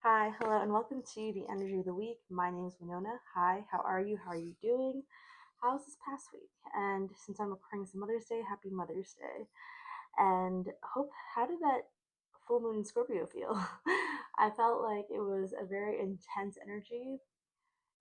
Hi, hello, and welcome to the Energy of the Week. My name is Winona. Hi, how are you? How are you doing? How's this past week? And since I'm recording this Mother's Day, happy Mother's Day. And how did that full moon in Scorpio feel? I felt like it was a very intense energy,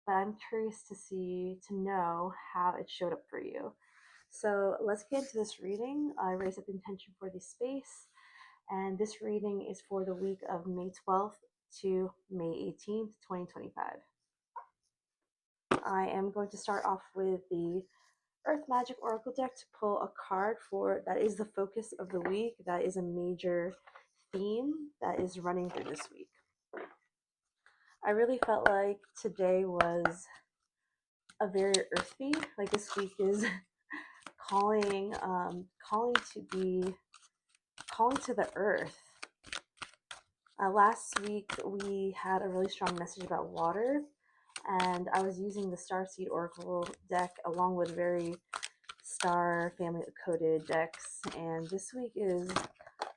but I'm curious to know how it showed up for you. So let's get into this reading. I raised up intention for the space, and this reading is for the week of May 12th to May 18th, 2025. I am going to start off with the Earth Magic Oracle deck to pull a card for that is the focus of the week. That is a major theme that is running through this week. I really felt like today was a very earthy, like this week is calling to be calling to the earth. Last week we had a really strong message about water, and I was using the Starseed Oracle deck along with very star family coded decks, and this week is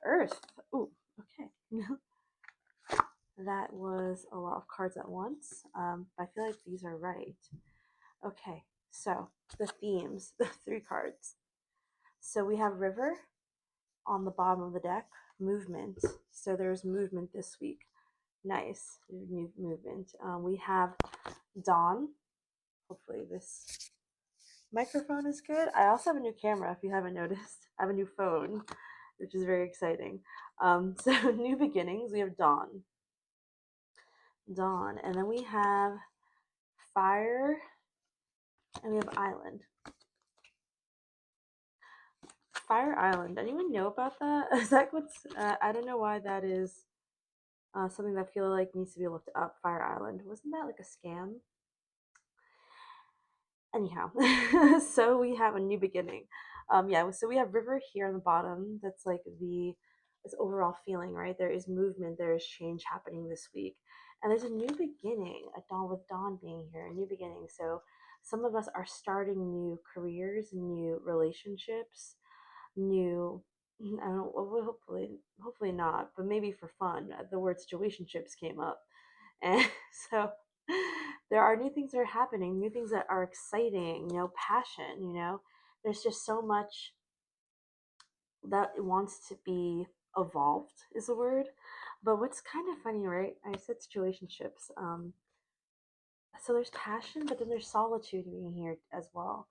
Earth. Ooh, okay. That was a lot of cards at once. I feel like these are right. Okay, so the themes, the three cards. So we have River on the bottom of the deck, movement. So there's movement this week. Nice, new movement. We have Dawn. Hopefully this microphone is good. I also have a new camera, if you haven't noticed. I have a new phone, which is very exciting. So new beginnings. We have Dawn. Dawn. And then we have Fire. And we have Island. Fire Island. Anyone know about that? Is that what's... I don't know why that is something that I feel like needs to be looked up. Fire Island. Wasn't that like a scam? Anyhow, so we have a new beginning. Yeah, so we have River here on the bottom. That's like this overall feeling, right? There is movement, there is change happening this week, and there's a new beginning. A dawn with Dawn being here, a new beginning. So some of us are starting new careers, new relationships, new. I don't know. Hopefully not, but maybe for fun. The word situationships came up, and so there are new things that are happening, new things that are exciting, passion, there's just so much that wants to be evolved is the word. But what's kind of funny, right? I said situationships. So there's passion, but then there's solitude being here as well.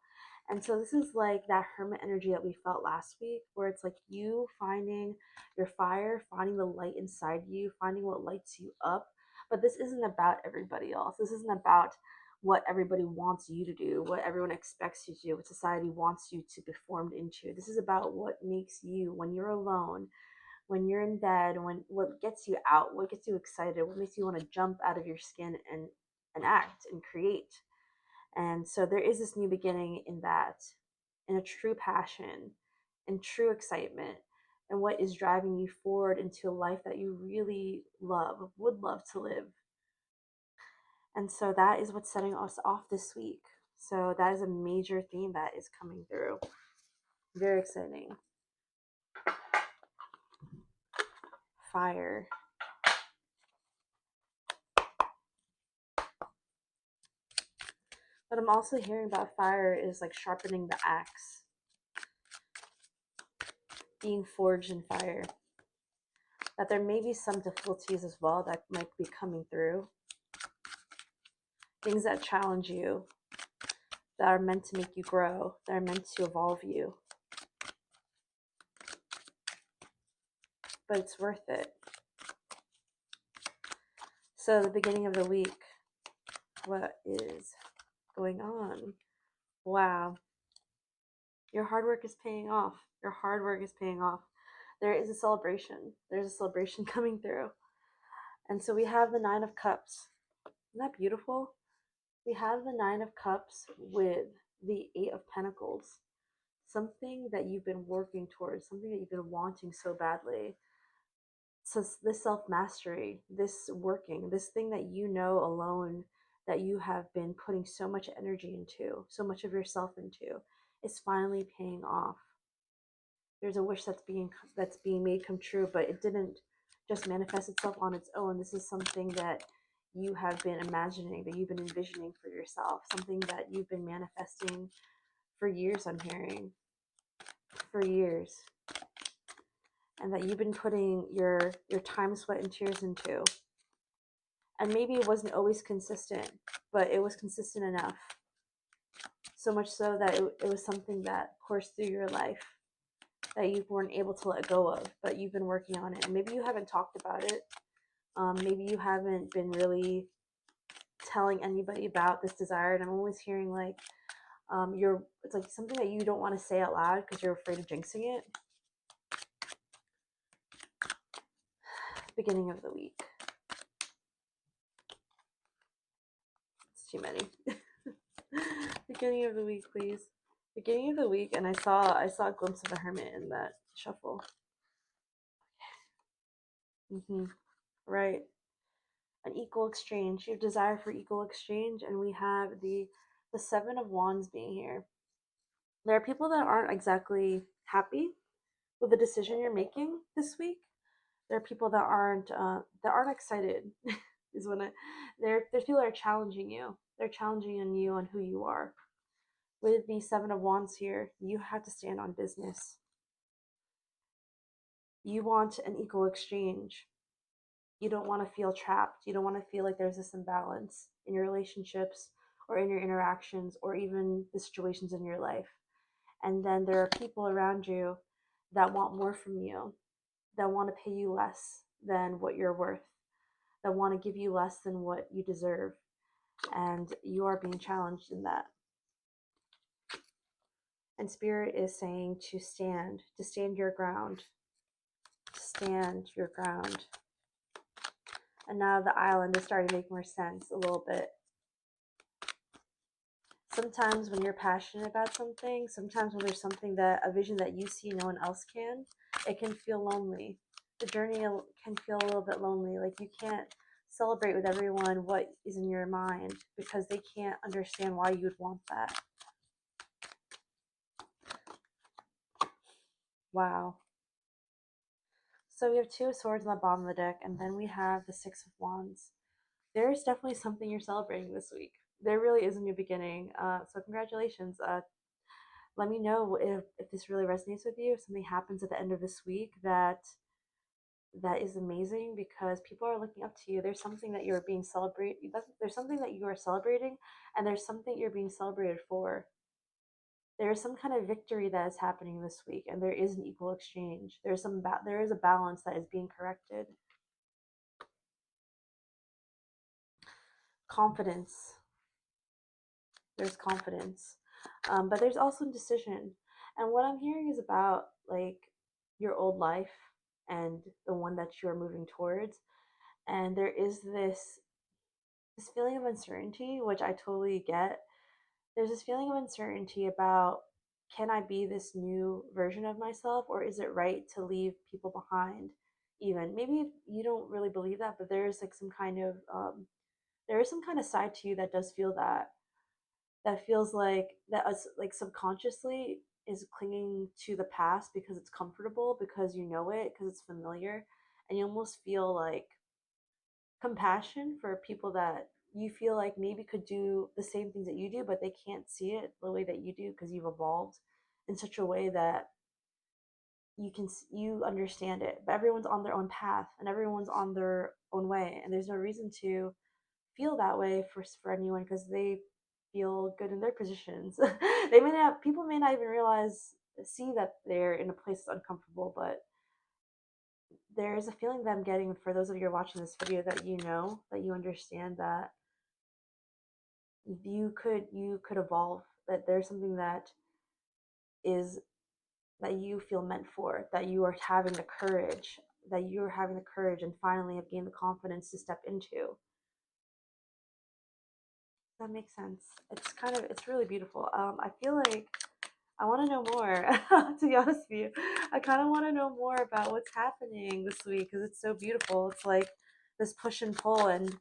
And so this is like that hermit energy that we felt last week, where it's like you finding your fire, finding the light inside you, finding what lights you up. But this isn't about everybody else. This isn't about what everybody wants you to do, what everyone expects you to do, what society wants you to be formed into. This is about what makes you, when you're alone, when you're in bed, when what gets you out, what gets you excited, what makes you want to jump out of your skin and act and create. And so there is this new beginning in that, in a true passion, in true excitement, and what is driving you forward into a life that you really love, would love to live. And so that is what's setting us off this week. So that is a major theme that is coming through. Very exciting. Fire. But I'm also hearing about fire is like sharpening the axe, being forged in fire. That there may be some difficulties as well that might be coming through. Things that challenge you, that are meant to make you grow, that are meant to evolve you. But it's worth it. So the beginning of the week, what is going on? Wow. Your hard work is paying off. Your hard work is paying off. There is a celebration. There's a celebration coming through. And so we have the Nine of Cups. Isn't that beautiful? We have the Nine of Cups with the Eight of Pentacles. Something that you've been working towards, something that you've been wanting so badly. So this self-mastery, this working, this thing that you know alone, that you have been putting so much energy into, so much of yourself into, is finally paying off. There's a wish that's being made come true, but it didn't just manifest itself on its own. This is something that you have been imagining, that you've been envisioning for yourself, something that you've been manifesting for years. I'm hearing for years, and that you've been putting your time, sweat, and tears into. And maybe it wasn't always consistent, but it was consistent enough. So much so that it was something that coursed through your life that you weren't able to let go of, but you've been working on it. And maybe you haven't talked about it. Maybe you haven't been really telling anybody about this desire. And I'm always hearing like, it's like something that you don't want to say out loud because you're afraid of jinxing it. Beginning of the week. It's too many. Beginning of the week, please. Beginning of the week, and I saw a glimpse of the Hermit in that shuffle. Right. An equal exchange. You have desire for equal exchange, and we have the Seven of Wands being here. There are people that aren't exactly happy with the decision you're making this week. There are people that aren't excited. Is when there's people that are challenging you. They're challenging you on who you are. With the Seven of Wands here, you have to stand on business. You want an equal exchange. You don't want to feel trapped. You don't want to feel like there's this imbalance in your relationships or in your interactions or even the situations in your life. And then there are people around you that want more from you, that want to pay you less than what you're worth, that want to give you less than what you deserve. And you are being challenged in that. And Spirit is saying to stand your ground, to stand your ground. And now the island is starting to make more sense a little bit. Sometimes when you're passionate about something, sometimes when there's a vision that you see no one else can, it can feel lonely. The journey can feel a little bit lonely. Like you can't celebrate with everyone what is in your mind because they can't understand why you would want that. Wow. So we have Two of Swords on the bottom of the deck, and then we have the Six of Wands. There's definitely something you're celebrating this week. There really is a new beginning. So congratulations. Let me know if this really resonates with you. If something happens at the end of this week that is amazing because people are looking up to you. There's something that you're being celebrated. There's something that you are celebrating, and there's something you're being celebrated for. There is some kind of victory that is happening this week, and there is an equal exchange. There is a balance that is being corrected. Confidence. There's confidence, but there's also indecision. And what I'm hearing is about like your old life and the one that you are moving towards. And there is this feeling of uncertainty, which I totally get. There's this feeling of uncertainty about, can I be this new version of myself, or is it right to leave people behind? Even maybe you don't really believe that, but there is like some kind of there is some kind of side to you that does feel that feels like that us like subconsciously is clinging to the past because it's comfortable, because you know it, because it's familiar, and you almost feel like compassion for people that you feel like maybe could do the same things that you do, but they can't see it the way that you do because you've evolved in such a way that you understand it. But everyone's on their own path and everyone's on their own way, and there's no reason to feel that way for anyone because they feel good in their positions. People may not even see that they're in a place that's uncomfortable, but there is a feeling that I'm getting for those of you watching this video that you understand that you could evolve, that there's something is that you feel meant for, that you're having the courage and finally have gained the confidence to step into. That makes sense. It's really beautiful. I feel like I want to know more. To be honest with you, I kind of want to know more about what's happening this week because it's so beautiful. It's like this push and pull and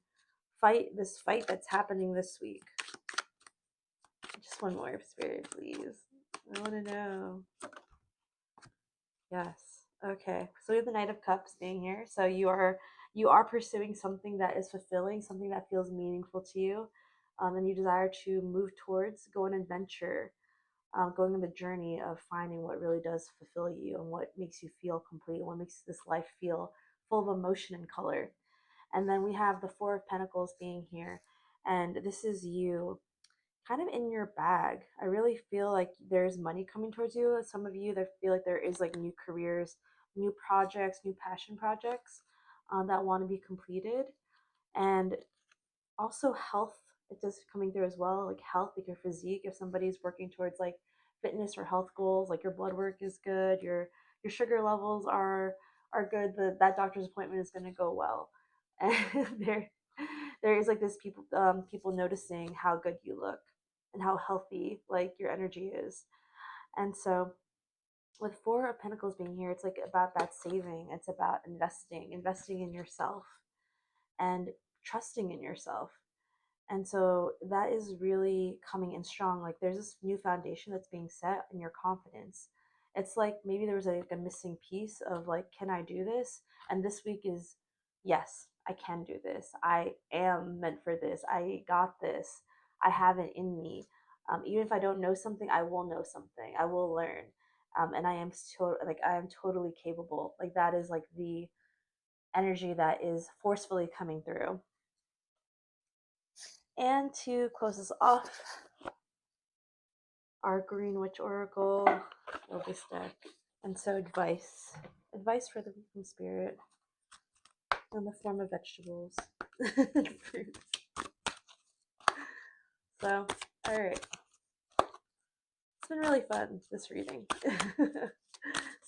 this fight that's happening this week. Just one more, Spirit, please. I want to know. Yes. Okay, so we have the Knight of Cups being here. So you are pursuing something that is fulfilling, something that feels meaningful to you, and you desire to move towards, go on an adventure, going on the journey of finding what really does fulfill you and what makes you feel complete, what makes this life feel full of emotion and color. And then we have the Four of Pentacles being here, and this is you kind of in your bag. I really feel like there's money coming towards you. Some of you that feel like there is like new careers, new projects, new passion projects that want to be completed, and also health. It's just coming through as well, like health, like your physique. If somebody's working towards like fitness or health goals, like your blood work is good, your sugar levels are good. That doctor's appointment is going to go well, and there is like this people noticing how good you look and how healthy like your energy is. And so with Four of Pentacles being here, it's like about that saving. It's about investing in yourself and trusting in yourself. And so that is really coming in strong. Like there's this new foundation that's being set in your confidence. It's like maybe there was like a missing piece of like, can I do this? And this week is, yes, I can do this. I am meant for this. I got this. I have it in me. Even if I don't know something, I will know something. I will learn. And I am totally capable. Like that is like the energy that is forcefully coming through. And to close us off, our Green Witch Oracle of this deck. And so advice for the weekly spirit in the form of vegetables and fruits. So, all right, it's been really fun this reading.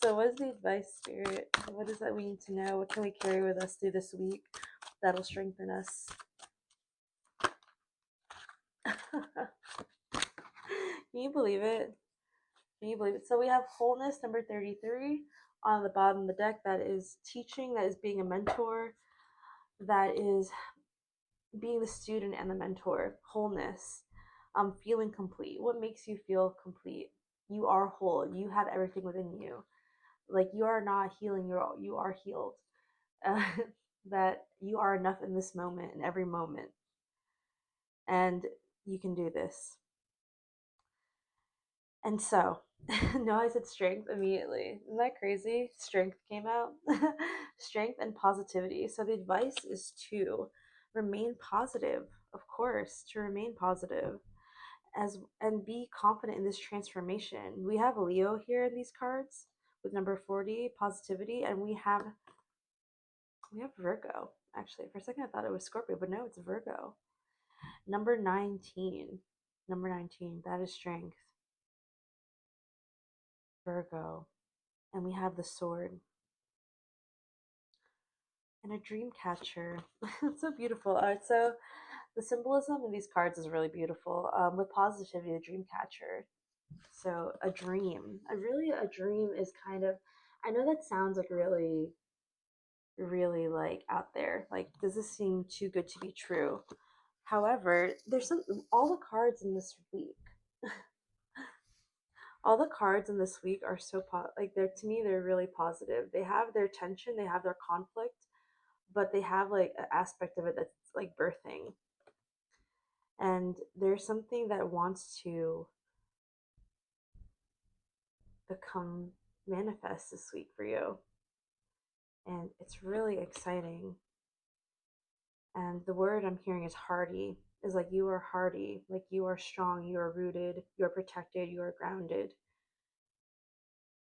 So, what is the advice, spirit? What is that we need to know? What can we carry with us through this week that'll strengthen us? Can you believe it? Can you believe it? So we have wholeness number 33 on the bottom of the deck. That is teaching, that is being a mentor, that is being the student and the mentor. Wholeness, feeling complete. What makes you feel complete? You are whole. You have everything within you. Like you are not healing. You are healed. Uh, that you are enough in this moment, in every moment, and you can do this. And so, no, I said strength immediately. Isn't that crazy? Strength came out. Strength and positivity. So the advice is to remain positive, of course, to remain positive as and be confident in this transformation. We have Leo here in these cards with number 40, positivity, and we have Virgo. Actually, for a second I thought it was Scorpio, but no, it's Virgo. Number 19. Number 19, that is strength. Virgo. And we have the sword and a dream catcher. It's so beautiful. So the symbolism in these cards is really beautiful. With positivity, the dream catcher. So a dream, a dream is kind of. I know that sounds like really, really like out there. Like, does this seem too good to be true? However, there's some all the cards in this week. All the cards in this week are so like they're to me they're really positive. They have their tension, they have their conflict, but they have like an aspect of it that's like birthing. And there's something that wants to become manifest this week for you. And it's really exciting. And the word I'm hearing is hardy. Is like you are hardy, like you are strong, you are rooted, you are protected, you are grounded.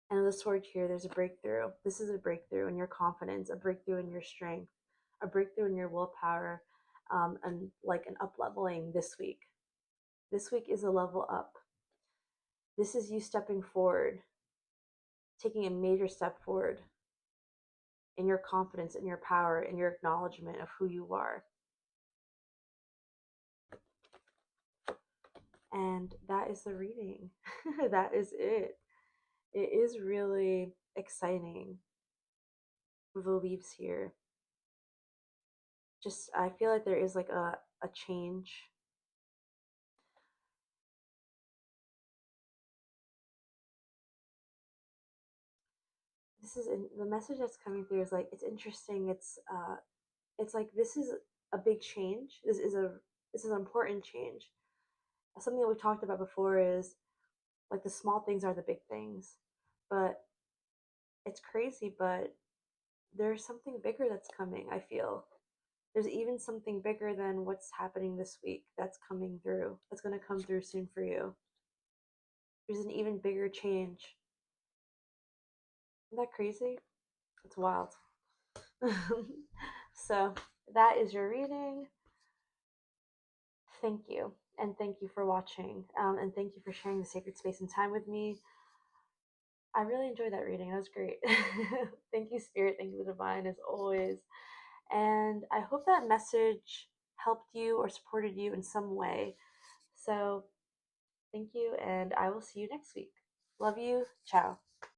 And the sword here, there's a breakthrough. This is a breakthrough in your confidence, a breakthrough in your strength, a breakthrough in your willpower, and like an up leveling this week. This week is a level up. This is you stepping forward, taking a major step forward in your confidence, in your power, in your acknowledgement of who you are. And that is the reading. That is it. It is really exciting with the leaves here. Just, I feel like there is like a change. the message that's coming through is like it's interesting. It's like this is a big change. This is an important change. Something that we talked about before is like the small things are the big things, but it's crazy. But there's something bigger that's coming. I feel there's even something bigger than what's happening this week that's coming through. That's gonna come through soon for you. There's an even bigger change. Isn't that crazy? It's wild. So that is your reading. Thank you. And thank you for watching. And thank you for sharing the sacred space and time with me. I really enjoyed that reading. That was great. Thank you, Spirit. Thank you, the Divine, as always. And I hope that message helped you or supported you in some way. So thank you, and I will see you next week. Love you. Ciao.